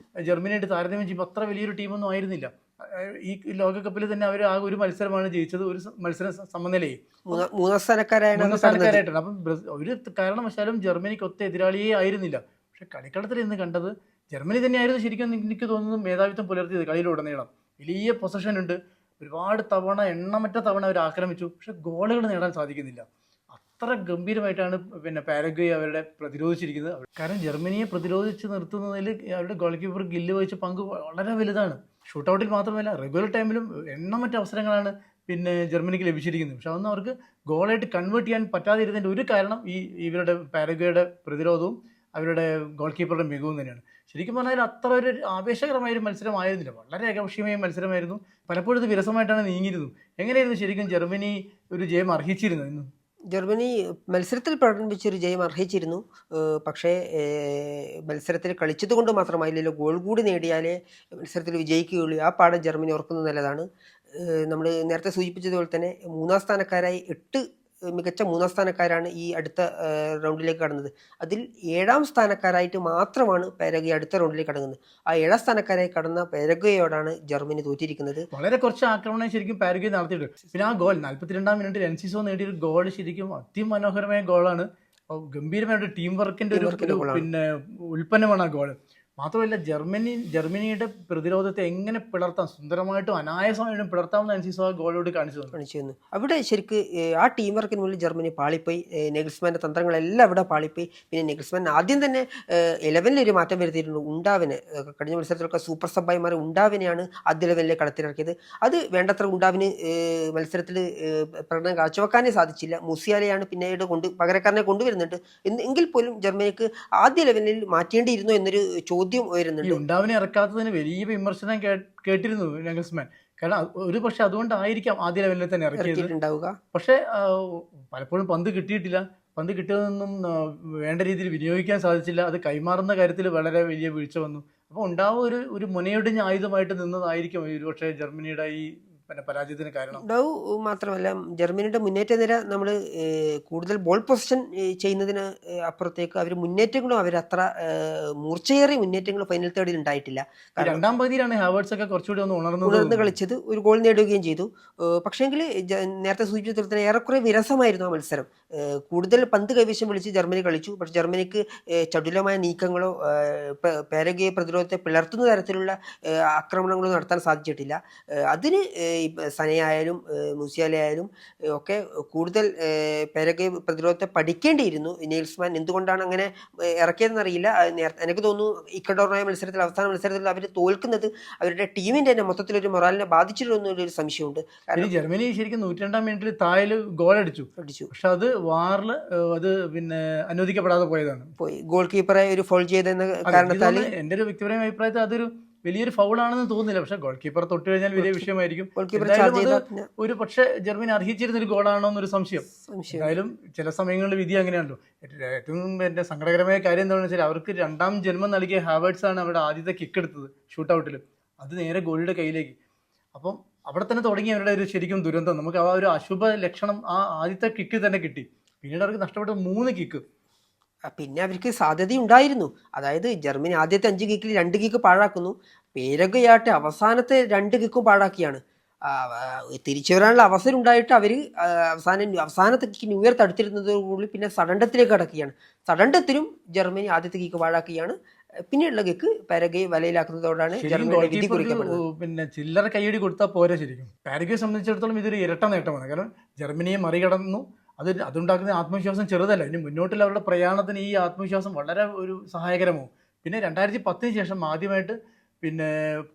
ജർമ്മനിയായിട്ട് താരതമ്യം ചെയ്യുമ്പോൾ അത്ര വലിയൊരു ടീമൊന്നും ആയിരുന്നില്ല. ഈ ലോകകപ്പിൽ തന്നെ അവർ ആ ഒരു മത്സരമാണ് ജയിച്ചത്. ഒരു മത്സരം സമനിലയിൽ മൂന്നാം സ്ഥാനക്കാരായിട്ടാണ്. അപ്പം ഒരു കാരണവശാലും ജർമ്മനിക്ക് ഒത്ത എതിരാളിയേ ആയിരുന്നില്ല. പക്ഷെ കളിക്കളത്തിൽ ഇന്ന് കണ്ടത് ജർമ്മനി തന്നെയായിരുന്നു ശരിക്കും എനിക്ക് തോന്നുന്നു മേധാവിത്വം പുലർത്തിയത്. കളിയിലുടനീളം വലിയ പൊസിഷൻ ഉണ്ട്, ഒരുപാട് തവണ എണ്ണമറ്റ തവണ അവർ ആക്രമിച്ചു. പക്ഷെ ഗോളുകൾ നേടാൻ സാധിക്കുന്നില്ല. അത്ര ഗംഭീരമായിട്ടാണ് പിന്നെ പാരഗ്വേ അവരുടെ പ്രതിരോധിച്ചിരിക്കുന്നത്. കാരണം ജർമ്മനിയെ പ്രതിരോധിച്ച് നിർത്തുന്നതിൽ അവരുടെ ഗോൾ കീപ്പർ ഗില്ല് വഹിച്ച പങ്ക് വളരെ വലുതാണ്. ഷൂട്ടൗട്ടിൽ മാത്രമല്ല റെഗുലർ ടൈമിലും എണ്ണമറ്റ അവസരങ്ങളാണ് പിന്നെ ജർമ്മനിക്ക് ലഭിച്ചിരിക്കുന്നത്. പക്ഷെ അതൊന്നും അവർക്ക് ഗോളായിട്ട് കൺവേർട്ട് ചെയ്യാൻ പറ്റാതിരുന്നതിൻ്റെ ഒരു കാരണം ഇവരുടെ പാരഗ്വേയുടെ പ്രതിരോധവും അവരുടെ ഗോൾ കീപ്പറുടെ മികവും തന്നെയാണ്. ശരിക്കും പറഞ്ഞാൽ അത്ര ഒരു ആവേശകരമായ ഒരു മത്സരമായിരുന്നില്ല. വളരെ ഏകപക്ഷീയമായ മത്സരമായിരുന്നു. പലപ്പോഴും ഇത് വിരസമായിട്ടാണ് നീങ്ങിയിരുന്നു. എങ്ങനെയായിരുന്നു ശരിക്കും ജർമ്മനി ഒരു ജയം അർഹിച്ചിരുന്നത്? ഇന്ന് ജർമ്മനി മത്സരത്തിൽ പ്രകടിപ്പിച്ചൊരു ജയം അർഹിച്ചിരുന്നു. പക്ഷേ മത്സരത്തിൽ കളിച്ചത് കൊണ്ട് മാത്രമായില്ലല്ലോ, ഗോൾ കൂടി നേടിയാലേ മത്സരത്തിൽ വിജയിക്കുകയുള്ളൂ. ആ പാഠം ജർമ്മനി ഓർക്കുന്നത് നല്ലതാണ്. നമ്മൾ നേരത്തെ സൂചിപ്പിച്ചതുപോലെ തന്നെ മൂന്നാം സ്ഥാനക്കാരായി 8 മികച്ച മൂന്നാം സ്ഥാനക്കാരാണ് ഈ അടുത്ത റൗണ്ടിലേക്ക് കടന്നത്. അതിൽ 7ാം സ്ഥാനക്കാരായിട്ട് മാത്രമാണ് പാരഗ്വേ അടുത്ത റൗണ്ടിലേക്ക് കടങ്ങുന്നത്. ആ 7ാം സ്ഥാനക്കാരായി കടന്ന പാരഗ്വേയോടാണ് ജർമ്മനി തോറ്റിരിക്കുന്നത്. വളരെ കുറച്ച് ആക്രമണം ശരിക്കും പാരഗ്വേ നടത്തിയിട്ടുണ്ട്. പിന്നെ ആ ഗോൾ 42-ാം മിനിറ്റിൽ എൻസിസോ നേടിയൊരു ഗോൾ ശരിക്കും അതിമനോഹരമായ ഗോളാണ്. ഗംഭീരമായ ടീം വർക്കിന്റെ ഒരു പിന്നെ ഉൽപ്പന്നമാണ് ആ ഗോൾ. മാത്രമല്ല ജർമ്മനിയുടെ പ്രതിരോധത്തെ എങ്ങനെ പിളർത്താം, സുന്ദരമായിട്ടും അനായാസമായിട്ടും പിളർത്താമെന്ന് എൻസിസോ ആ ഗോളോട് കാണിച്ചു തന്നു. അവിടെ ശരിക്ക് ആ ടീം വർക്കിന് മുന്നിൽ ജർമ്മനി പാളിപ്പോയി. നെഗൽസ്മാന്റെ തന്ത്രങ്ങളെല്ലാം അവിടെ പാളിപ്പോയി. പിന്നെ നെഗൽസ്മാൻ ആദ്യം തന്നെ 11 ഒരു മാറ്റം വരുത്തിയിട്ടുണ്ട്. ഉണ്ടാവിനെ കഴിഞ്ഞ മത്സരത്തിലൊക്കെ സൂപ്പർ സബ്ബായി മാറി ഉണ്ടാവിനെയാണ് ആദ്യ ലെവലിലേക്ക് കളത്തിലിറക്കിയത്. അത് വേണ്ടത്ര ഉണ്ടാവിന് മത്സരത്തിൽ പ്രകടനം കാഴ്ചവെക്കാനേ സാധിച്ചില്ല. മുസിയാലയാണ് പിന്നീട് പകരക്കാരനെ കൊണ്ടുവരുന്നുണ്ട്. എങ്കിൽ പോലും ജർമ്മനിക്ക് ആദ്യ ലെവലിൽ മാറ്റേണ്ടിയിരുന്നോ എന്നൊരു ചോദ്യം ഉയരുന്നുണ്ട്. ഉണ്ടാവിനെ ഇറക്കാത്തതിന് വലിയ വിമർശനം കേട്ടിരുന്നു നെഗൽസ്മാൻ. കാരണം ഒരു പക്ഷെ അതുകൊണ്ടായിരിക്കാം ആദ്യ ലെവലിൽ തന്നെ ഇറക്കിയിട്ടുണ്ടാവുക. പക്ഷെ പലപ്പോഴും പന്ത് കിട്ടിയിട്ടില്ല. പന്ത് കിട്ടിയതൊന്നും വേണ്ട രീതിയിൽ വിനിയോഗിക്കാൻ സാധിച്ചില്ല. അത് കൈമാറുന്ന കാര്യത്തിൽ വളരെ വലിയ വീഴ്ച വന്നു. അപ്പോൾ ഉണ്ടാവുക ഒരു മുനയൊടിഞ്ഞ ആയുധമായിട്ട് നിന്നതായിരിക്കും ഒരു പക്ഷേ ജർമ്മനിയുടെ ഈ പരാജയത്തിന് കാരണം. മാത്രമല്ല ജർമ്മനിയുടെ മുന്നേറ്റ നിര നമ്മൾ കൂടുതൽ ബോൾ പൊസിഷൻ ചെയ്യുന്നതിന് അപ്പുറത്തേക്ക് അവർ മുന്നേറ്റങ്ങളും അവരത്ര മൂർച്ചയേറിയ മുന്നേറ്റങ്ങൾ ഫൈനൽ തേർഡിൽ ഉണ്ടായിട്ടില്ല. രണ്ടാം പകുതിയിലാണ് ഹാവേർട്സ് ഒക്കെ കുറച്ചുകൂടി ഉണർന്ന് കളിച്ചത്, ഒരു ഗോൾ നേടുകയും ചെയ്തു. പക്ഷേങ്കിൽ നേരത്തെ സൂചിപ്പിച്ചതുപോലെ തന്നെ ഏറെക്കുറെ വിരസമായിരുന്നു ആ മത്സരം. കൂടുതൽ പന്ത് കൈവശം വിളിച്ച് ജർമ്മനി കളിച്ചു. പക്ഷെ ജർമ്മനിക്ക് ചടുലമായ നീക്കങ്ങളോ പാരഗ്വേ പ്രതിരോധത്തെ പിളർത്തുന്ന തരത്തിലുള്ള ആക്രമണങ്ങളോ നടത്താൻ സാധിച്ചിട്ടില്ല. അതിന് സനയായാലും മുസിയാലയായാലും ഒക്കെ കൂടുതൽ പാരഗ്വേ പ്രതിരോധത്തെ പഠിക്കേണ്ടിയിരുന്നു. നെഗൽസ്മാൻ എന്തുകൊണ്ടാണ് അങ്ങനെ ഇറക്കിയതെന്നറിയില്ല. എനിക്ക് തോന്നുന്നു ഇക്വഡോറുമായ മത്സരത്തിൽ അവസാന മത്സരത്തിൽ അവർ തോൽക്കുന്നത് അവരുടെ ടീമിന്റെ തന്നെ മൊത്തത്തിലൊരു മൊറാലിനെ ബാധിച്ചിരുന്നൊരു സംശയമുണ്ട്. കാരണം ജർമ്മനി ശരിക്കും 102-ാം മിനിറ്റിൽ തായൽ ഗോൾ അടിച്ചു. പക്ഷെ അത് വാറിൽ അത് പിന്നെ അനുവദിക്കപ്പെടാതെ പോയി. ഗോൾ കീപ്പറെ ഒരു ഫോൾ ചെയ്തെന്ന കാരണത്താൽ എന്റെ ഒരു വ്യക്തിപരമായ അഭിപ്രായത്തിൽ അതൊരു വലിയൊരു ഫൗളാണെന്ന് തോന്നുന്നില്ല. പക്ഷെ ഗോൾ കീപ്പർ തൊട്ട് കഴിഞ്ഞാൽ വലിയ വിഷയമായിരിക്കും. ഒരു പക്ഷേ ജർമ്മനി അർഹിച്ചിരുന്ന ഒരു ഗോളാണോ എന്നൊരു സംശയം. എന്തായാലും ചില സമയങ്ങളിൽ വിധി അങ്ങനെയാണല്ലോ. ഏറ്റവും എന്റെ സങ്കടകരമായ കാര്യം എന്താണെന്ന് വെച്ചാൽ അവർക്ക് 2ാം ജന്മം നൽകിയ ഹാവേർട്സ് ആണ് അവരുടെ ആദ്യത്തെ കിക്ക് എടുത്തത് ഷൂട്ടൗട്ടിൽ. അത് നേരെ ഗോളിയുടെ കയ്യിലേക്ക്. അപ്പം അവിടെ തന്നെ തുടങ്ങി അവരുടെ ഒരു ശരിക്കും ദുരന്തം. നമുക്ക് ആ ഒരു അശുഭ ലക്ഷണം ആ ആദ്യത്തെ കിക്ക് തന്നെ കിട്ടി. പിന്നീട് അവർക്ക് നഷ്ടപ്പെട്ട 3 കിക്ക്. പിന്നെ അവർക്ക് സാധ്യതയുണ്ടായിരുന്നു. അതായത് ജർമ്മനി ആദ്യത്തെ 5 കിക്കിൽ 2 കിക്ക് പാഴാക്കുന്നു. പാരഗ്വേ ആട്ടെ അവസാനത്തെ 2 കിക്കും പാഴാക്കിയാണ്. തിരിച്ചു വരാനുള്ള അവസരം ഉണ്ടായിട്ട് അവർ അവസാനത്തേക്ക് ന്യൂ ഇയർ തടുത്തിരുന്നതോടുകൂടി പിന്നെ സഡൻ കടക്കുകയാണ്. സഡൻ ഡെത്തിലും ജർമ്മനി ആദ്യത്തെ കിക്ക് പാഴാക്കുകയാണ്. പിന്നെയുള്ള കിക്ക് പാരഗ്വേ വലയിലാക്കുന്നതോടാണ് ജർമ്മനിയുടെ വിധി കുറിക്കപ്പെടുന്നത്. പിന്നെ ചില്ലറ കൈയടി കൊടുത്താൽ പോരാ. ശരിക്കും പാരഗ്വേ സംബന്ധിച്ചിടത്തോളം ഇതൊരു ഇരട്ട നേട്ടമാണ്. കാരണം ജർമ്മനിയെ മറികടന്നു. അതുണ്ടാക്കുന്ന ആത്മവിശ്വാസം ചെറുതല്ല. ഇനി മുന്നോട്ടുള്ള അവരുടെ പ്രയാണത്തിന് ഈ ആത്മവിശ്വാസം വളരെ ഒരു സഹായകരമാവും. പിന്നെ 2010 ശേഷം ആദ്യമായിട്ട് പിന്നെ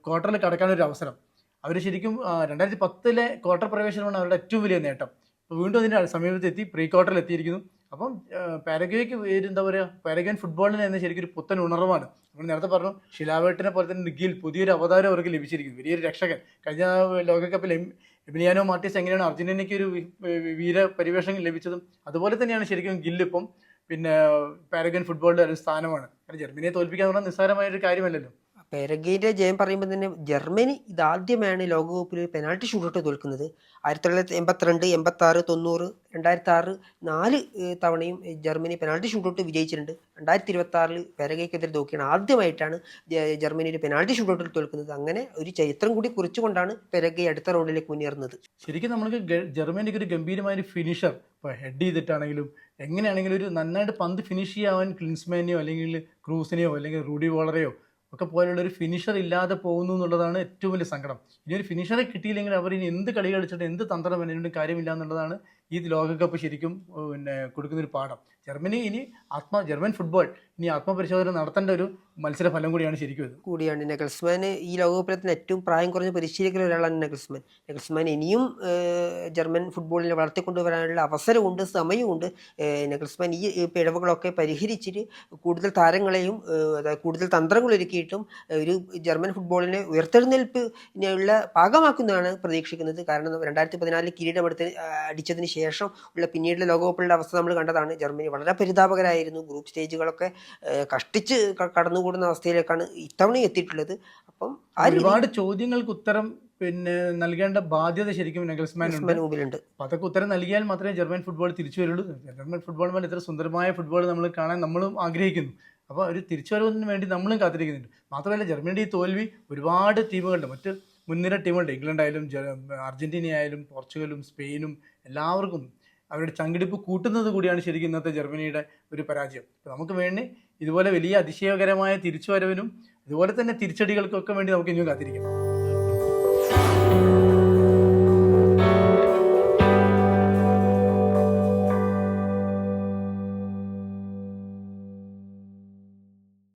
ക്വാർട്ടറിൽ കടക്കാനൊരു അവസരം. അവർ ശരിക്കും 2010 ക്വാർട്ടർ പ്രവേശനമാണ് അവരുടെ ഏറ്റവും വലിയ നേട്ടം. അപ്പോൾ വീണ്ടും അതിൻ്റെ സമീപത്തെത്തി പ്രീ ക്വാർട്ടറിൽ എത്തിയിരിക്കുന്നു. അപ്പം പാരഗ്വേക്ക് എന്താ പറയുക, പാരഗ്വൻ ഫുട്ബോളിന് തന്നെ ശരിക്കും ഒരു പുത്തൻ ഉണർവാണ്. നമ്മൾ നേരത്തെ പറഞ്ഞു, ഷിലാവേട്ടിനെ പോലെ തന്നെ നിഖിൽ പുതിയൊരു അവതാരം അവർക്ക് ലഭിച്ചിരിക്കുന്നു. വലിയൊരു രക്ഷകൻ. കഴിഞ്ഞ ലോകകപ്പിൽ എമിലിയാനോ മാർട്ടിസ് എങ്ങനെയാണ് അർജന്റീനയ്ക്ക് ഒരു വീര പരിവേഷം ലഭിച്ചതും അതുപോലെ തന്നെയാണ് ശരിക്കും ഗില്ലിപ്പം പിന്നെ പാരഗ്വൻ ഫുട്ബോളിൻ്റെ ഒരു സ്ഥാനമാണ്. കാരണം ജർമ്മനിയെ തോൽപ്പിക്കുക എന്ന് പറഞ്ഞാൽ നിസ്സാരമായൊരു കാര്യമല്ലല്ലോ. പാരഗ്വേയുടെ ജയം പറയുമ്പോൾ തന്നെ ജർമ്മനി ഇതാദ്യമാണ് ലോകകപ്പിൽ പെനാൾട്ടി ഷൂട്ടൗട്ട് തോൽക്കുന്നത്. 1982, 86, 90, 2006 4 തവണയും ജർമ്മനി പെനാൾട്ടി ഷൂട്ടൗട്ട് വിജയിച്ചിട്ടുണ്ട്. 2026 പാരഗ്വേക്കെതിരെ തോൽക്കുകയാണ്. ആദ്യമായിട്ടാണ് ജർമ്മനി ഒരു പെനാൾട്ടി ഷൂട്ടൗട്ടിൽ തോൽക്കുന്നത്. അങ്ങനെ ഒരു ചരിത്രം കൂടി കുറിച്ചുകൊണ്ടാണ് പാരഗ്വേ അടുത്ത റൗണ്ടിലേക്ക് മുന്നേറുന്നത്. ശരിക്കും നമുക്ക് ജർമ്മനിക്ക് ഒരു ഗംഭീരമായ ഫിനിഷർ, ഇപ്പോൾ ഹെഡ് ചെയ്തിട്ടാണെങ്കിലും എങ്ങനെയാണെങ്കിലും ഒരു നന്നായിട്ട് പന്ത് ഫിനിഷ് ചെയ്യാൻ ക്ലിൻസ്മാനെയോ അല്ലെങ്കിൽ ക്രൂസിനെയോ അല്ലെങ്കിൽ റൂഡി വോളറെയോ ഒക്കെ പോലുള്ള ഒരു ഫിനിഷർ ഇല്ലാതെ പോകുന്നു എന്നുള്ളതാണ് ഏറ്റവും വലിയ സങ്കടം. ഇനി ഒരു ഫിനിഷറെ കിട്ടിയില്ലെങ്കിൽ അവർ ഇനി എന്ത് കളി കളിച്ചിട്ട് എന്ത് തന്ത്രം എന്നതിനും കാര്യമില്ല എന്നുള്ളതാണ് ഈ ലോകകപ്പ് ശരിക്കും പിന്നെ കൊടുക്കുന്നൊരു പാഠം. ജർമ്മനി ഇനി ജർമ്മൻ ഫുട്ബോൾ ഇനി ആത്മപരിശോധന നടത്തേണ്ട ഒരു മത്സര ഫലം കൂടിയാണ് ശരിക്കും ഇത്. നെഗൽസ്മാന് ഈ ലോകകപ്പിലത്തിന് ഏറ്റവും പ്രായം കുറഞ്ഞ പരിശീലകരിൽ ഒരാളാണ് നെഗൽസ്മാൻ ഇനിയും ജർമ്മൻ ഫുട്ബോളിനെ വളർത്തിക്കൊണ്ടുവരാനുള്ള അവസരമുണ്ട്, സമയമുണ്ട്. നെഗൽസ്മാൻ ഈ പിഴവുകളൊക്കെ പരിഹരിച്ചിട്ട് കൂടുതൽ താരങ്ങളെയും കൂടുതൽ തന്ത്രങ്ങൾ ഒരുക്കിയിട്ടും ഒരു ജർമ്മൻ ഫുട്ബോളിനെ ഉയർത്തെഴുന്നേൽപ്പിനുള്ള പാകമാക്കുന്നതാണ് പ്രതീക്ഷിക്കുന്നത്. കാരണം 2014 കിരീടം അടിച്ചതിന് ശേഷം ഉള്ള പിന്നീടുള്ള ലോകകപ്പുകളുടെ അവസ്ഥ നമ്മൾ കണ്ടതാണ്. ജർമ്മനി വളരെ പരിതാപകരമായിരുന്നു. ഗ്രൂപ്പ് സ്റ്റേജുകളൊക്കെ കഷ്ടിച്ച് കടന്നുകൂടുന്ന അവസ്ഥയിലേക്കാണ് ഇത്തവണ എത്തിയിട്ടുള്ളത്. അപ്പം ഒരുപാട് ചോദ്യങ്ങൾക്ക് ഉത്തരം പിന്നെ നൽകേണ്ട ബാധ്യത ശരിക്കും നെഗൽസ്മാൻ മുമ്പിലുണ്ട്. അപ്പോൾ അതൊക്കെ ഉത്തരം നൽകിയാൽ മാത്രമേ ജർമ്മൻ ഫുട്ബോൾ തിരിച്ചു വരുള്ളൂ. ജർമ്മൻ ഫുട്ബോൾ പോലെ ഇത്ര സുന്ദരമായ ഫുട്ബോൾ നമ്മൾ കാണാൻ നമ്മളും ആഗ്രഹിക്കുന്നു. അപ്പോൾ ഒരു തിരിച്ചുവരവിന് വേണ്ടി നമ്മളും കാത്തിരിക്കുന്നുണ്ട്. മാത്രമല്ല ജർമ്മനിയുടെ ഈ തോൽവി ഒരുപാട് ടീമുകളുണ്ട്, മറ്റ് മുൻനിര ടീമുകളുണ്ട്. ഇംഗ്ലണ്ട് ആയാലും അർജന്റീന ആയാലും പോർച്ചുഗലും സ്പെയിനും എല്ലാവർക്കും അവരുടെ ചങ്കിടിപ്പ് കൂട്ടുന്നത് കൂടിയാണ് ശരിക്കും ഇന്നത്തെ ജർമ്മനിയുടെ ഒരു പരാജയം. അപ്പോൾ നമുക്ക് വേണ്ടി ഇതുപോലെ വലിയ അതിശയകരമായ തിരിച്ചുവരവിനും ഇതുപോലെ തന്നെ തിരിച്ചടികൾക്കൊക്കെ വേണ്ടി നമുക്ക് ഇനിയും കാത്തിരിക്കാം.